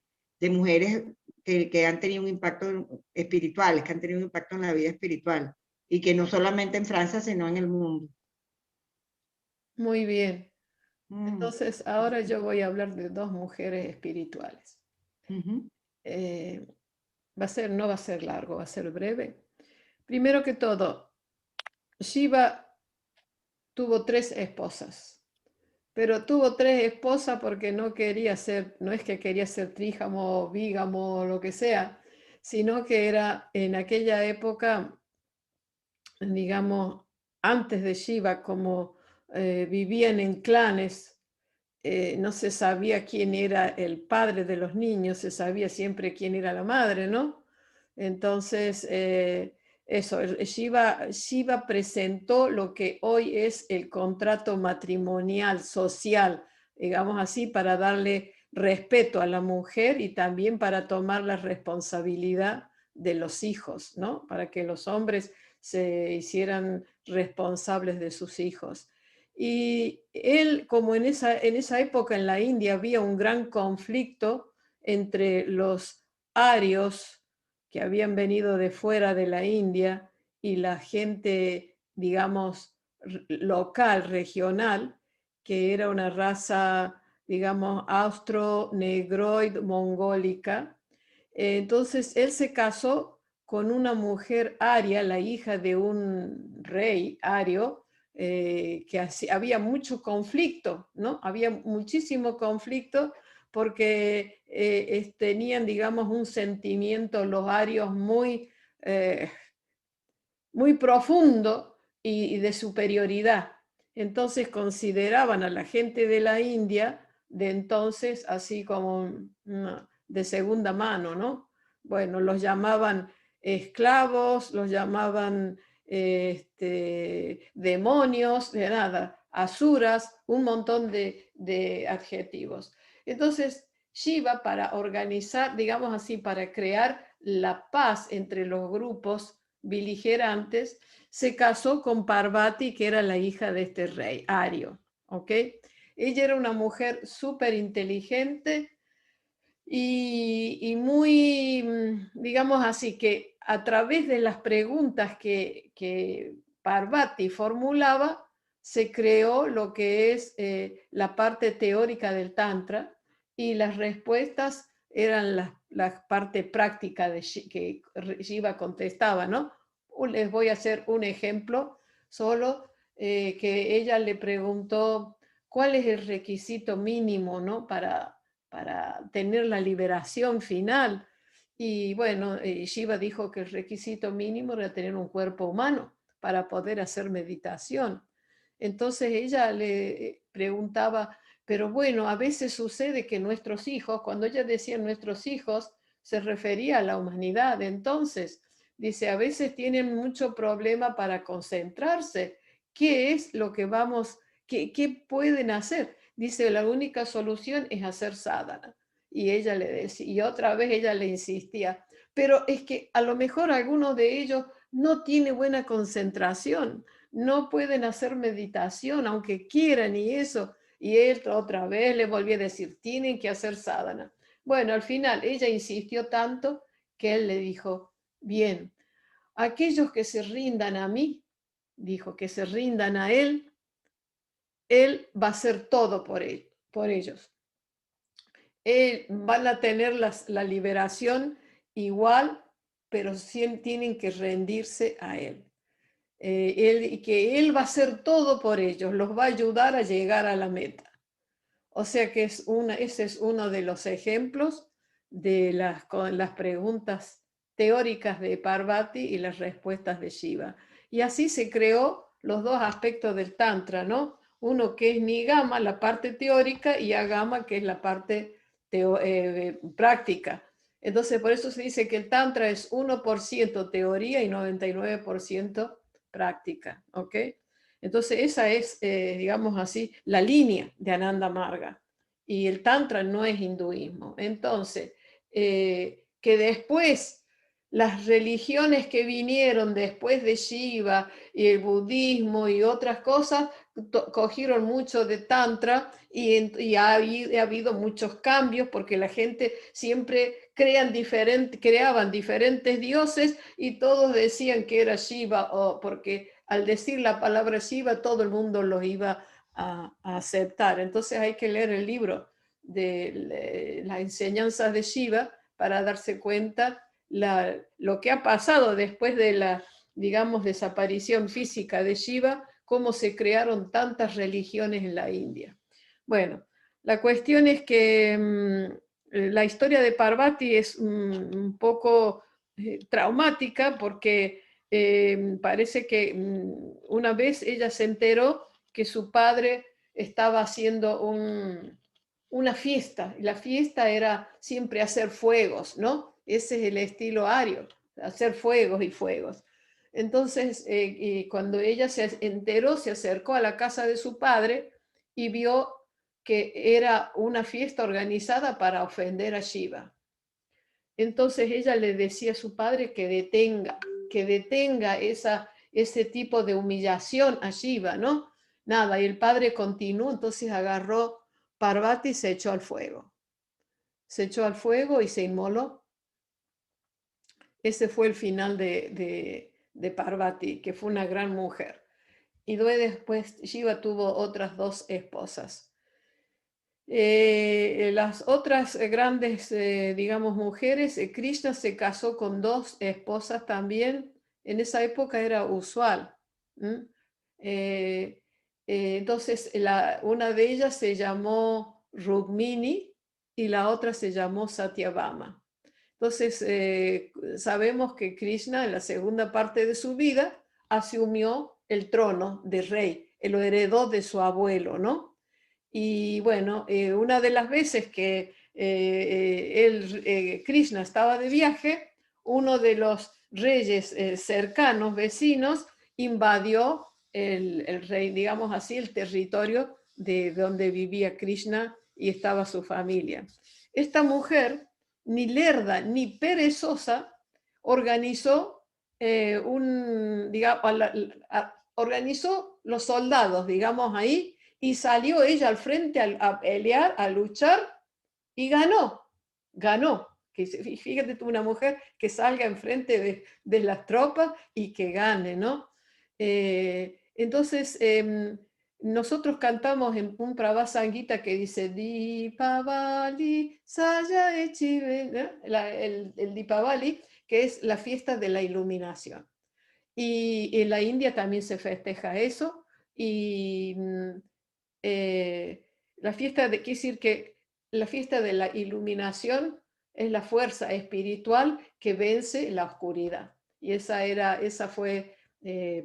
mujeres que han tenido un impacto espiritual, que han tenido un impacto en la vida espiritual, y que no solamente en Francia, sino en el mundo. Muy bien. Entonces, ahora yo voy a hablar de dos mujeres espirituales. No va a ser largo, va a ser breve. Primero que todo, Shiva tuvo 3 esposas, pero tuvo 3 esposas porque no es que quería ser trígamo, bígamo o lo que sea, sino que era en aquella época, digamos, antes de Shiva, como vivían en clanes, no se sabía quién era el padre de los niños, se sabía siempre quién era la madre, ¿no? Entonces, Shiva presentó lo que hoy es el contrato matrimonial social, digamos así, para darle respeto a la mujer y también para tomar la responsabilidad de los hijos, ¿no? Para que los hombres se hicieran responsables de sus hijos. Y él, como en esa época en la India había un gran conflicto entre los arios que habían venido de fuera de la India y la gente, digamos, local, regional, que era una raza, digamos, austro-negroid-mongólica. Entonces él se casó con una mujer aria, la hija de un rey ario, que había mucho conflicto, ¿no? Había muchísimo conflicto porque tenían, digamos, un sentimiento, los arios, muy profundo y de superioridad. Entonces consideraban a la gente de la India de entonces así como de segunda mano, ¿no? Bueno, los llamaban esclavos, los llamaban demonios, de nada, asuras, un montón de adjetivos. Entonces, Shiva, para organizar, digamos así, para crear la paz entre los grupos beligerantes, se casó con Parvati, que era la hija de este rey, Ario, ¿ok? Ella era una mujer súper inteligente y muy, digamos así, que a través de las preguntas que Parvati formulaba, se creó lo que es la parte teórica del Tantra, y las respuestas eran la parte práctica que Shiva contestaba, ¿no? Les voy a hacer un ejemplo solo, que ella le preguntó cuál es el requisito mínimo, ¿no? para tener la liberación final. Y bueno, Shiva dijo que el requisito mínimo era tener un cuerpo humano para poder hacer meditación. Entonces ella le preguntaba, Pero bueno, a veces sucede que nuestros hijos, cuando ella decía nuestros hijos, se refería a la humanidad. Entonces, dice, a veces tienen mucho problema para concentrarse. ¿Qué es lo que qué pueden hacer? Dice, la única solución es hacer sadhana. Y ella le decía, y otra vez ella le insistía, pero es que a lo mejor algunos de ellos no tienen buena concentración, no pueden hacer meditación, aunque quieran y eso. Y él otra vez le volvió a decir, tienen que hacer sadhana. Bueno, al final ella insistió tanto que él le dijo, bien, aquellos que se rindan a mí, dijo, que se rindan a él va a hacer todo por ellos. Van a tener la liberación igual, pero tienen que rendirse a él. Que él va a hacer todo por ellos, los va a ayudar a llegar a la meta. O sea que ese es uno de los ejemplos de con las preguntas teóricas de Parvati y las respuestas de Shiva. Y así se creó los dos aspectos del Tantra, ¿no? Uno que es Nigama, la parte teórica, y Agama, que es la parte práctica. Entonces, por eso se dice que el Tantra es 1% teoría y 99% práctica, ¿ok? Entonces, esa es, digamos así, la línea de Ananda Marga. Y el Tantra no es hinduismo. Entonces, que después las religiones que vinieron después de Shiva y el budismo y otras cosas cogieron mucho de Tantra y ha habido muchos cambios porque la gente siempre creaban diferentes dioses y todos decían que era Shiva, porque al decir la palabra Shiva todo el mundo los iba a aceptar. Entonces hay que leer el libro de las enseñanzas de Shiva para darse cuenta lo que ha pasado después de la, digamos, desaparición física de Shiva, cómo se crearon tantas religiones en la India. Bueno, la cuestión es que la historia de Parvati es un poco traumática porque parece que una vez ella se enteró que su padre estaba haciendo una fiesta, y la fiesta era siempre hacer fuegos, ¿no? Ese es el estilo ario, hacer fuegos y fuegos. Entonces, y cuando ella se enteró, se acercó a la casa de su padre y vio que era una fiesta organizada para ofender a Shiva. Entonces ella le decía a su padre que detenga ese tipo de humillación a Shiva, ¿no? Nada, y el padre continuó, entonces agarró Parvati y se echó al fuego. Se echó al fuego y se inmoló. Ese fue el final de Parvati, que fue una gran mujer. Y después Shiva tuvo otras 2 esposas. Las otras grandes, digamos, mujeres, Krishna se casó con 2 esposas también. En esa época era usual. Entonces, una de ellas se llamó Rukmini y la otra se llamó Satyabhama. Entonces, sabemos que Krishna en la segunda parte de su vida asumió el trono de rey, lo heredó de su abuelo, ¿no? Y bueno, una de las veces que Krishna estaba de viaje, uno de los reyes cercanos, vecinos, invadió el rey, digamos así, el territorio de donde vivía Krishna y estaba su familia. Esta mujer, ni lerda ni perezosa, organizó organizó los soldados, digamos ahí, y salió ella al frente a pelear, a luchar, y ganó. Fíjate tú, una mujer que salga enfrente de las tropas y que gane, ¿no? Entonces, nosotros cantamos en un Prabhasangita que dice Dipavali, Saya Echive, ¿no? El Dipavali, que es la fiesta de la iluminación. Y en la India también se festeja eso. Y la fiesta quiere decir que la fiesta de la iluminación es la fuerza espiritual que vence la oscuridad. Y esa fue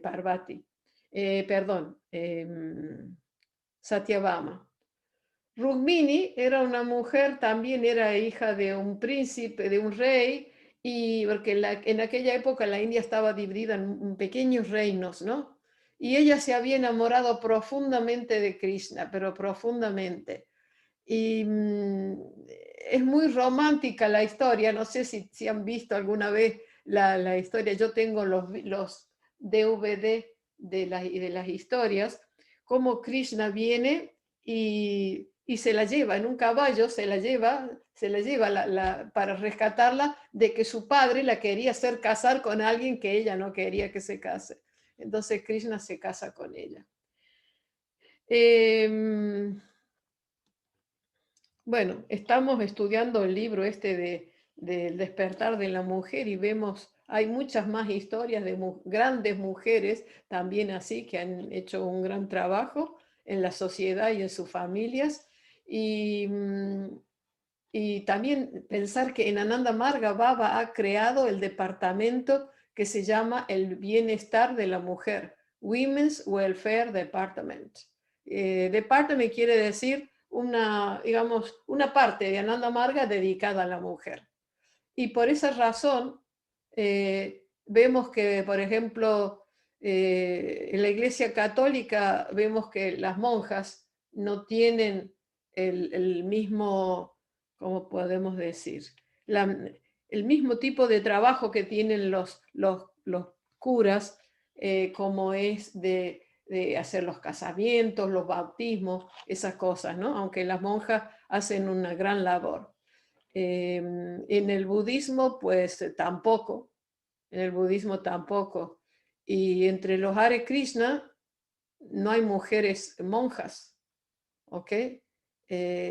Parvati, perdón, Satyabhama. Rukmini era una mujer, también era hija de un príncipe, de un rey, y porque en aquella época la India estaba dividida en pequeños reinos, ¿no? Y ella se había enamorado profundamente de Krishna, pero profundamente. Y es muy romántica la historia, no sé si han visto alguna vez la historia, yo tengo los DVD de las historias, cómo Krishna viene y se la lleva en un caballo, se la lleva para rescatarla de que su padre la quería hacer casar con alguien que ella no quería que se case. Entonces Krishna se casa con ella. Bueno, estamos estudiando el libro este del despertar de la mujer y vemos, hay muchas más historias de grandes mujeres también así que han hecho un gran trabajo en la sociedad y en sus familias. Y también pensar que en Ananda Marga Baba ha creado el departamento que se llama el bienestar de la mujer, Women's Welfare Department. Department quiere decir digamos, una parte de Ananda Marga dedicada a la mujer. Y por esa razón vemos que, por ejemplo, en la Iglesia Católica vemos que las monjas no tienen el mismo, ¿cómo podemos decir? El mismo tipo de trabajo que tienen los curas, como es de hacer los casamientos, los bautismos, esas cosas, ¿no? Aunque las monjas hacen una gran labor. En el budismo, pues tampoco. En el budismo tampoco. Y entre los Hare Krishna no hay mujeres monjas, ¿ok?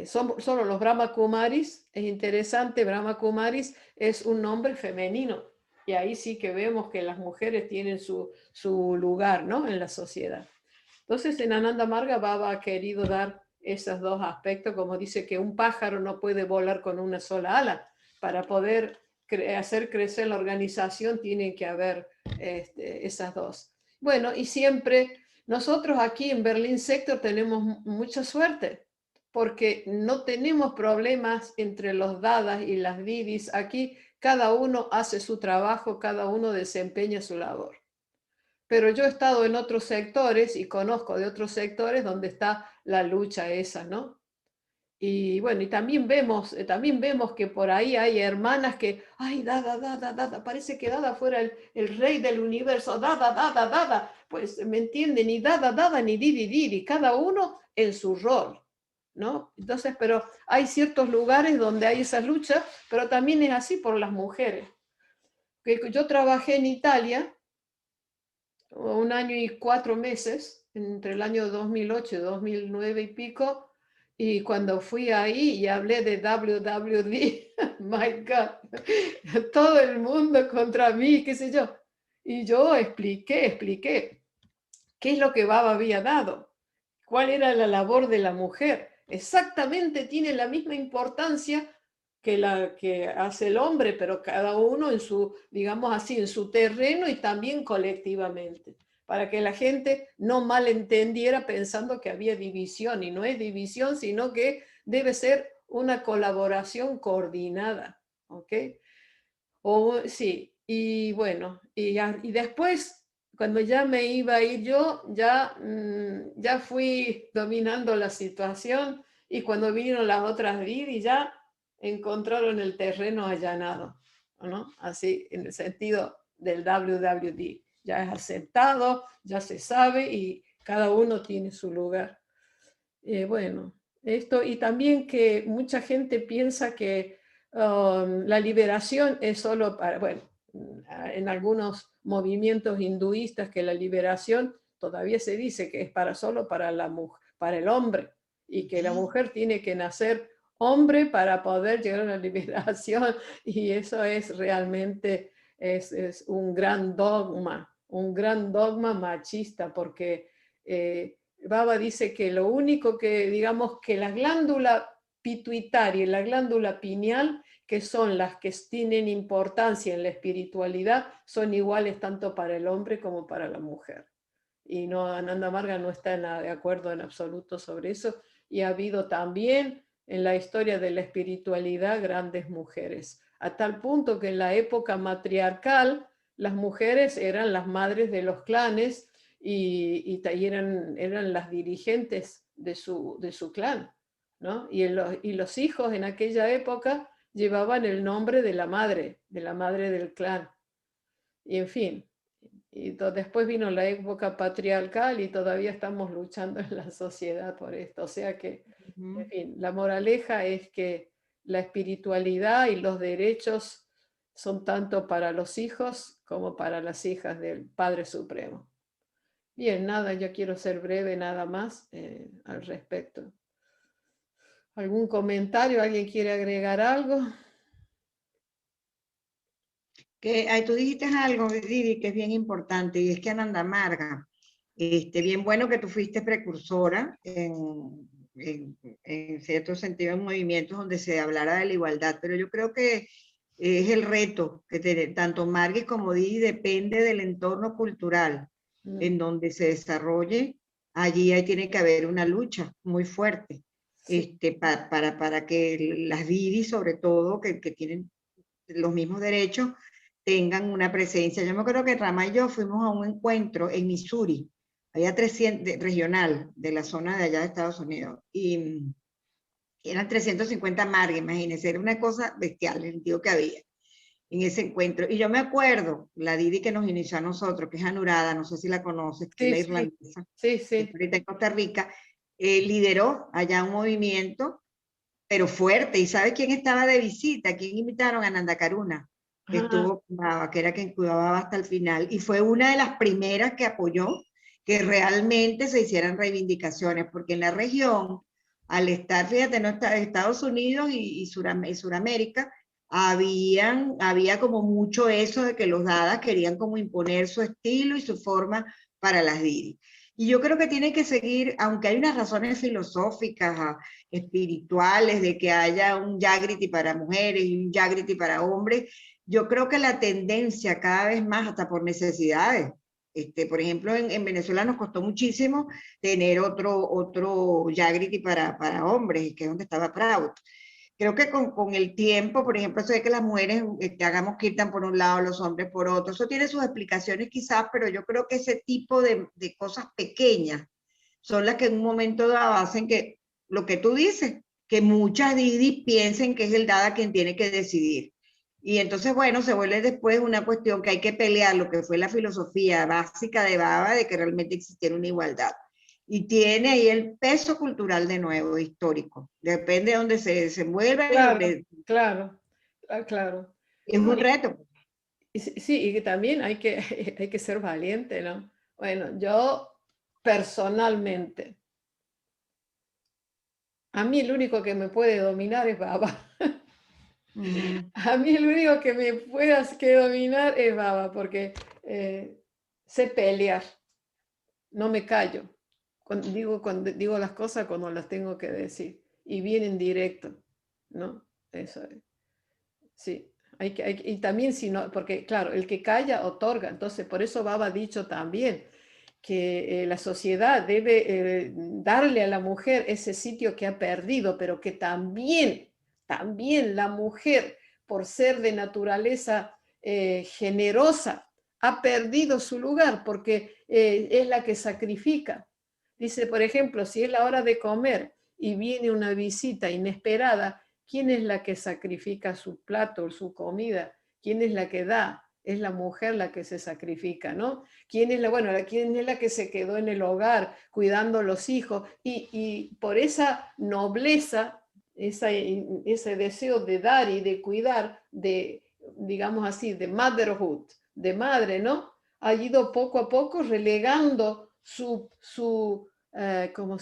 Son solo los Brahma Kumaris. Es interesante, Brahma Kumaris es un nombre femenino. Y ahí sí que vemos que las mujeres tienen su lugar, ¿no? En la sociedad. Entonces, en Ananda Marga Baba ha querido dar esos dos aspectos, como dice que un pájaro no puede volar con una sola ala. Para poder hacer crecer la organización tienen que haber esas dos. Bueno, y siempre nosotros aquí en Berlín Sector tenemos mucha suerte, porque no tenemos problemas entre los dadas y las didis. Aquí cada uno hace su trabajo, cada uno desempeña su labor. Pero yo he estado en otros sectores y conozco de otros sectores donde está la lucha esa, ¿no? Y bueno, y también vemos que por ahí hay hermanas que, ay, Dada, parece que Dada fuera el rey del universo, Dada, pues me entienden, ni Dada, ni Didi, cada uno en su rol, ¿no? Entonces, pero hay ciertos lugares donde hay esas luchas, pero también es así por las mujeres. Que yo trabajé en Italia 1 año y 4 meses, entre el año 2008 y 2009 y pico, y cuando fui ahí y hablé de WWD, my God, todo el mundo contra mí, qué sé yo. Y yo expliqué qué es lo que Baba había dado, cuál era la labor de la mujer. Exactamente tiene la misma importancia que la que hace el hombre, pero cada uno en su, digamos así, en su terreno y también colectivamente, para que la gente no malentendiera pensando que había división, y no es división, sino que debe ser una colaboración coordinada, ¿ok? Sí, y bueno, y después, cuando ya me iba a ir yo, ya fui dominando la situación, y cuando vinieron las otras Didi ya encontraron el terreno allanado, ¿no? Así, en el sentido del WWD. Ya es aceptado, ya se sabe y cada uno tiene su lugar. Bueno, esto, y también que mucha gente piensa que la liberación es solo para, bueno, en algunos movimientos hinduistas que la liberación todavía se dice que es solo para la mujer, para el hombre, y que la mujer tiene que nacer hombre para poder llegar a la liberación, y eso es realmente es un gran dogma machista, porque Baba dice que lo único que, digamos, que la glándula pituitaria y la glándula pineal, que son las que tienen importancia en la espiritualidad, son iguales tanto para el hombre como para la mujer. Y no, Ananda Marga no está de acuerdo en absoluto sobre eso, y ha habido también en la historia de la espiritualidad grandes mujeres, a tal punto que en la época matriarcal las mujeres eran las madres de los clanes y eran las dirigentes de su clan, ¿no? Y los hijos en aquella época llevaban el nombre de la madre del clan. Y en fin, después vino la época patriarcal y todavía estamos luchando en la sociedad por esto. O sea que, en fin, la moraleja es que la espiritualidad y los derechos son tanto para los hijos como para las hijas del Padre Supremo. Bien, nada, yo quiero ser breve nada más al respecto. ¿Algún comentario? ¿Alguien quiere agregar algo? Tú dijiste algo, Didi, que es bien importante, y es que Ananda Marga, bien bueno que tú fuiste precursora en cierto sentido en movimientos donde se hablara de la igualdad, pero yo creo que es el reto que tanto Margues como Didi depende del entorno cultural en donde se desarrolle. Allí tiene que haber una lucha muy fuerte para que las Didi, sobre todo, que tienen los mismos derechos, tengan una presencia. Yo me acuerdo que Rama y yo fuimos a un encuentro en Missouri, había 300, regional, de la zona de allá de Estados Unidos, y eran 350 margas, imagínense, era una cosa bestial el sentido que había en ese encuentro. Y yo me acuerdo, la Didi que nos inició a nosotros, que es Anurada, no sé si la conoces, que es la irlandesa, sí. ahorita en Costa Rica, lideró allá un movimiento, pero fuerte. ¿Y sabe quién estaba de visita? ¿Quién invitaron? A Nanda Karuna, que estuvo, que era quien cuidaba hasta el final, y fue una de las primeras que apoyó que realmente se hicieran reivindicaciones, porque en la región, al estar, fíjate, no está Estados Unidos y Suramérica, había como mucho eso de que los dadas querían como imponer su estilo y su forma para las Didi. Y yo creo que tiene que seguir, aunque hay unas razones filosóficas, espirituales, de que haya un Jagriti para mujeres y un Jagriti para hombres, yo creo que la tendencia cada vez más, hasta por necesidades, por ejemplo, en Venezuela nos costó muchísimo tener otro Jagriti para hombres, que es donde estaba Proud. Creo que con el tiempo, por ejemplo, se ve que las mujeres hagamos kirtan por un lado, los hombres por otro. Eso tiene sus explicaciones quizás, pero yo creo que ese tipo de cosas pequeñas son las que en un momento dado hacen que lo que tú dices, que muchas Didi piensen que es el dada quien tiene que decidir. Y entonces, bueno, se vuelve después una cuestión que hay que pelear lo que fue la filosofía básica de Baba de que realmente existiera una igualdad. Y tiene ahí el peso cultural de nuevo, histórico. Depende de dónde se desenvuelva. Claro. Es un reto. Sí, y que también hay que ser valiente, ¿no? Bueno, yo personalmente, a mí el único que me puede dominar es Baba. A mí el único que me puedas que dominar es Baba, porque sé pelear, no me callo. Cuando digo las cosas cuando las tengo que decir, y bien en directo, ¿no? Eso es. Sí, y también si no, porque claro, el que calla otorga, entonces por eso Baba ha dicho también que la sociedad debe darle a la mujer ese sitio que ha perdido, pero que también la mujer, por ser de naturaleza generosa, ha perdido su lugar porque es la que sacrifica. Dice, por ejemplo, si es la hora de comer y viene una visita inesperada, ¿quién es la que sacrifica su plato, su comida? ¿Quién es la que da? Es la mujer la que se sacrifica, ¿no? ¿Quién es la que se quedó en el hogar cuidando a los hijos? Y por esa nobleza, ese deseo de dar y de cuidar, digamos así, de motherhood, de madre, ¿no? Ha ido poco a poco relegando ¿cómo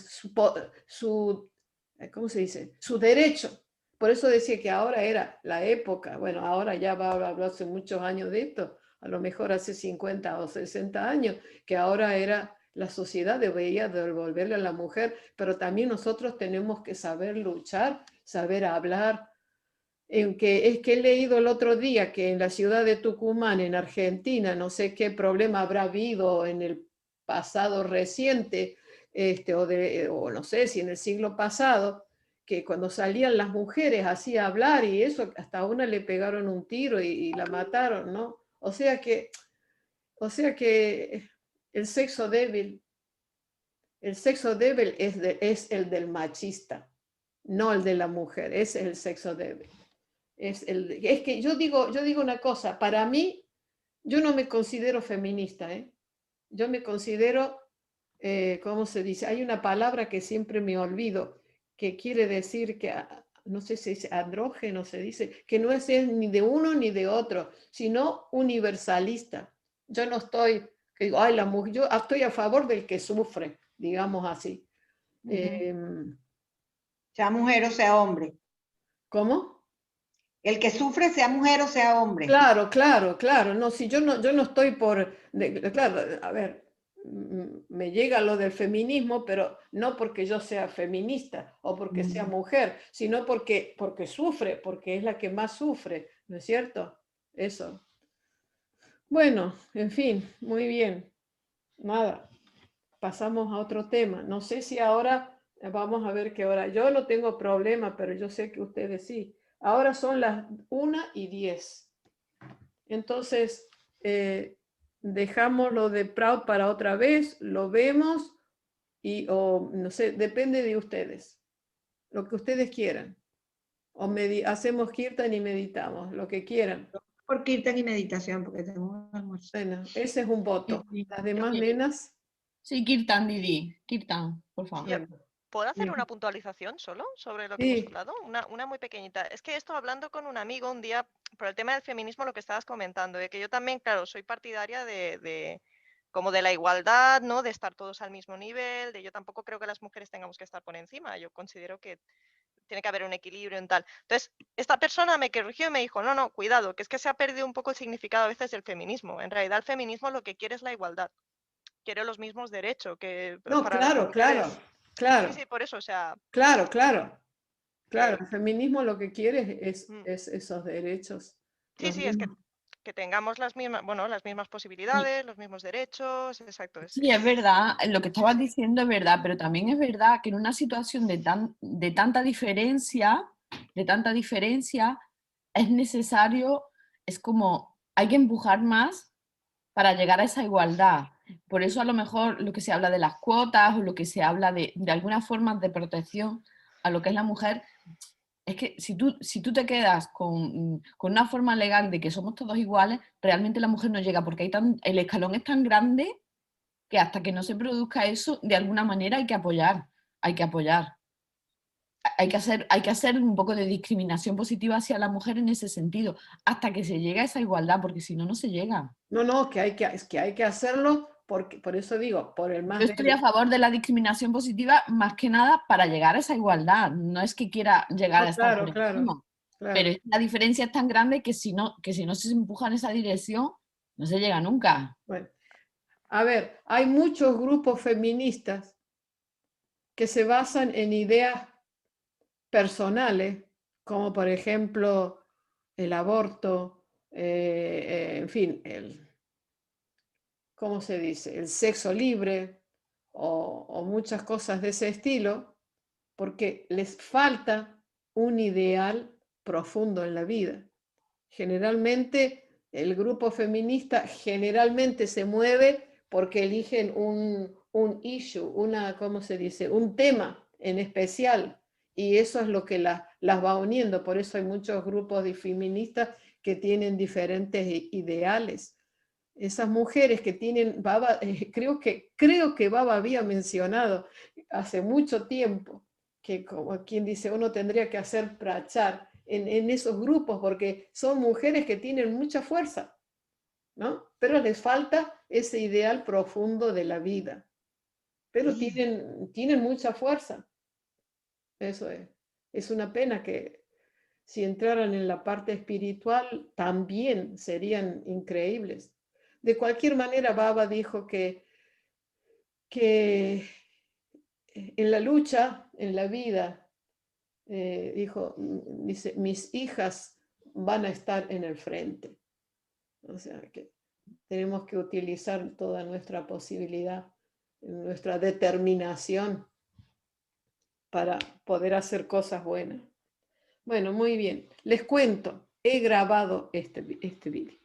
se dice? Su derecho. Por eso decía que ahora era la época, bueno, ahora ya habló hace muchos años de esto, a lo mejor hace 50 o 60 años, que ahora era la sociedad debería devolverle a la mujer, pero también nosotros tenemos que saber luchar, saber hablar. Es que he leído el otro día que en la ciudad de Tucumán, en Argentina, no sé qué problema habrá habido en el pasado reciente, o no sé si en el siglo pasado, que cuando salían las mujeres así a hablar y eso, hasta a una le pegaron un tiro y la mataron, ¿no? O sea que el sexo débil es el del machista, no el de la mujer, es el sexo débil. Es que yo digo una cosa, para mí, yo no me considero feminista, ¿eh? Yo me considero, ¿cómo se dice? Hay una palabra que siempre me olvido, que quiere decir que, no sé si es andrógeno, se dice, que no es ni de uno ni de otro, sino universalista. Yo no estoy, que digo, ay, la mujer, yo estoy a favor del que sufre, digamos así. Sea mujer o sea hombre. ¿Cómo? El que sufre, sea mujer o sea hombre. Claro, claro, claro. No, si yo no estoy por, claro, a ver, me llega lo del feminismo, pero no porque yo sea feminista o porque sea mujer, sino porque sufre, porque es la que más sufre, ¿no es cierto? Eso. Bueno, en fin, muy bien. Nada, pasamos a otro tema. No sé si ahora vamos a ver qué hora. Yo no tengo problema, pero yo sé que ustedes sí. Ahora son las 1:10. Entonces, dejamos lo de Proud para otra vez, lo vemos o no sé, depende de ustedes, lo que ustedes quieran. O hacemos kirtan y meditamos, lo que quieran. Por kirtan y meditación, porque tengo un almuerzo. Bueno, ese es un voto. Las demás nenas. Sí, Kirtan, Didi. Kirtan, por favor. Yo, Bueno, ¿puedo hacer bien. una puntualización solo sobre lo que Sí. hemos hablado? Una muy pequeñita. Es que esto hablando con un amigo un día por el tema del feminismo, lo que estabas comentando, de que yo también, claro, soy partidaria como de la igualdad, ¿no? De estar todos al mismo nivel, yo tampoco creo que las mujeres tengamos que estar por encima. Yo considero que tiene que haber un equilibrio en tal. Entonces, esta persona me corrigió y me dijo, no, cuidado, que es que se ha perdido un poco el significado a veces del feminismo. En realidad, el feminismo lo que quiere es la igualdad. Quiere los mismos derechos que No, para las claro, mujeres. claro. Sí, por eso, o sea. Claro. El feminismo lo que quiere es esos derechos. Sí, es que tengamos las mismas posibilidades, los mismos derechos, exacto. Sí, es verdad, lo que estabas diciendo es verdad, pero también es verdad que en una situación de tanta diferencia, es necesario, es como, hay que empujar más para llegar a esa igualdad. Por eso a lo mejor lo que se habla de las cuotas o lo que se habla de algunas formas de protección a lo que es la mujer, es que si tú te quedas con una forma legal de que somos todos iguales, realmente la mujer no llega, porque el escalón es tan grande que hasta que no se produzca eso, de alguna manera hay que apoyar. Hay que hacer un poco de discriminación positiva hacia la mujer en ese sentido, hasta que se llegue a esa igualdad, porque si no, no se llega. No, es que hay que hacerlo, porque, por eso digo, por el más Yo estoy a favor de la discriminación positiva más que nada para llegar a esa igualdad. No es que quiera llegar a estar por encima, pero la diferencia es tan grande que si no se empuja en esa dirección, no se llega nunca. Bueno, a ver, hay muchos grupos feministas que se basan en ideas personales, como por ejemplo el aborto, en fin, ¿cómo se dice? El sexo libre o muchas cosas de ese estilo, porque les falta un ideal profundo en la vida. Generalmente el grupo feminista generalmente se mueve porque eligen un issue, ¿cómo se dice? Un tema en especial, y eso es lo que las va uniendo. Por eso hay muchos grupos de feministas que tienen diferentes ideales. Esas mujeres que tienen, Baba, creo que Baba había mencionado hace mucho tiempo que, como quien dice, uno tendría que hacer prachar en esos grupos porque son mujeres que tienen mucha fuerza, ¿no? Pero les falta ese ideal profundo de la vida. Pero tienen mucha fuerza. Eso es. Es una pena que si entraran en la parte espiritual también serían increíbles. De cualquier manera, Baba dijo que en la lucha, en la vida, dice, mis hijas van a estar en el frente. O sea que tenemos que utilizar toda nuestra posibilidad nuestra determinación para poder hacer cosas buenas. Bueno, muy bien. Les cuento, he grabado este vídeo.